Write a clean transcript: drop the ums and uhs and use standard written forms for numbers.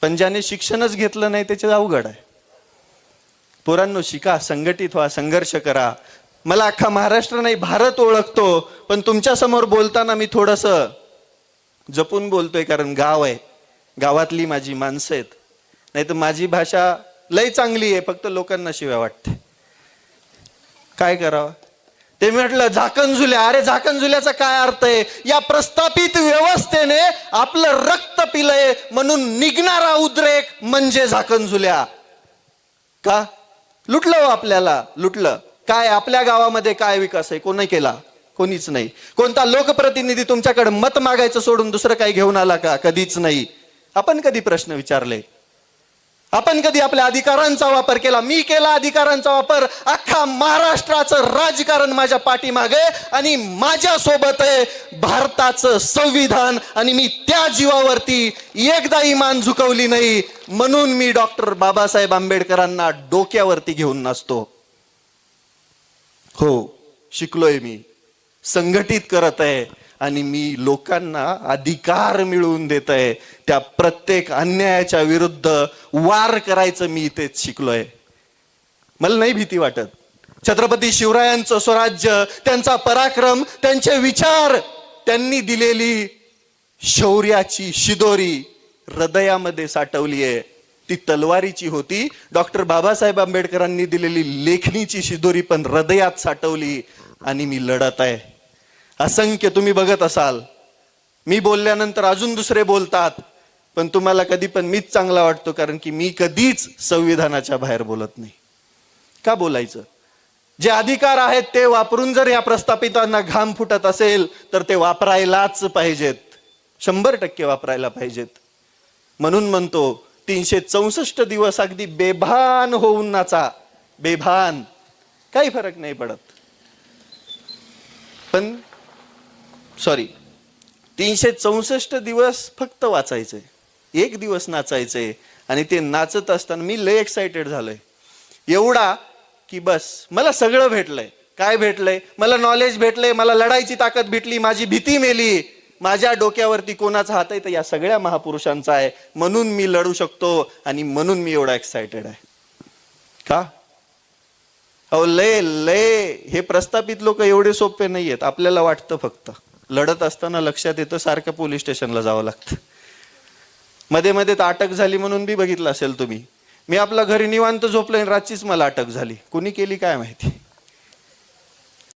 पण ज्याने शिक्षणच घेतलं नाही त्याचे अवघड आहे. पोरांनो, शिका, संघटित व्हा, संघर्ष करा. मला अख्खा महाराष्ट्र नाही भारत ओळखतो, पण तुमच्या समोर बोलताना मी थोडंसं जपून बोलतोय, कारण गाव आहे, गावातली माझी माणसं आहेत. नाही तर माझी भाषा लय चांगली आहे, फक्त लोकांना शिव्या वाटते. काय करावं? ते म्हटलं झाकणझुल्या. अरे झाकणझुल्याचा काय अर्थ आहे? या प्रस्थापित व्यवस्थेने आपलं रक्त पिलंय म्हणून निघणारा उद्रेक म्हणजे झाकणझुल्या. का? लुटलं हो आपल्याला, लुटलं. काय आपल्या गावामध्ये काय विकास आहे? कोणी केला? कोणीच नाही. कोणता लोकप्रतिनिधी तुमच्याकडे मत मागायचं सोडून दुसरं काही घेऊन आला का? कधीच नाही. आपण कधी प्रश्न विचारले? आपण कधी आपल्या अधिकारांचा वापर केला? मी केला अधिकारांचा वापर. अख्खा महाराष्ट्राचं राजकारण माझ्या पाठीमागे आणि माझ्या सोबत आहे भारताचं संविधान, आणि मी त्या जीवावरती एकदाही मान झुकवली नाही. म्हणून मी डॉक्टर बाबासाहेब आंबेडकरांना डोक्यावरती घेऊन नाचतो. हो, शिकलोय मी, संघटित करत आहे, आणि मी लोकांना अधिकार मिळवून देत आहे. त्या प्रत्येक अन्यायाच्या विरुद्ध वार करायचं मी इथेच शिकलोय. मला नाही भीती वाटत. छत्रपती शिवरायांचं स्वराज्य, त्यांचा पराक्रम, त्यांचे विचार, त्यांनी दिलेली शौर्याची शिदोरी हृदयामध्ये साठवली आहे. ती तलवारीची होती. डॉक्टर बाबासाहेब आंबेडकरांनी दिलेली लेखणीची शिदोरी पण हृदयात साठवली, आणि मी लढत आहे. असंख्य तुम्ही बघत असाल, मी बोलल्यानंतर अजून दुसरे बोलतात, पण तुम्हाला कधी पण मीच चांगला वाटतो, कारण की मी कधीच संविधानाच्या बाहेर बोलत नाही. का बोलायचं? जे अधिकार आहेत ते वापरून जर या प्रस्थापितांना घाम फुटत असेल तर ते वापरायलाच पाहिजेत, 100% वापरायला पाहिजेत. म्हणून म्हणतो 364 दिवस अगदी बेभान होऊन नाचा. बेभान, काही फरक नाही पडत. पण 364 दिवस फक्त वाचायचंय, एक दिवस नाचायचंय. आणि ते नाचत असताना मी लय एक्साइटेड झालोय, एवढा की बस मला सगळं भेटलंय. काय भेटलंय? मला नॉलेज भेटलंय, मला लढायची ताकद भेटली, माझी भीती मेली. माझ्या डोक्यावरती कोणाचा हात आहे? तर या सगळ्या महापुरुषांचा आहे. म्हणून मी लढू शकतो, आणि म्हणून मी एवढा एक्साइटेड आहे. का? अहो, लय हे प्रस्थापित लोक एवढे सोपे नाहीयेत. आपल्याला वाटतं फक्त. लढत असताना लक्षात येतं सारखं पोलीस स्टेशनला जावं लागतं. मध्ये मध्ये तर अटक झाली म्हणून बी बघितलं असेल तुम्ही. मी आपल्या घरी निवांत झोपलोय, रातचीच मला अटक झाली. कुणी केली काय माहिती.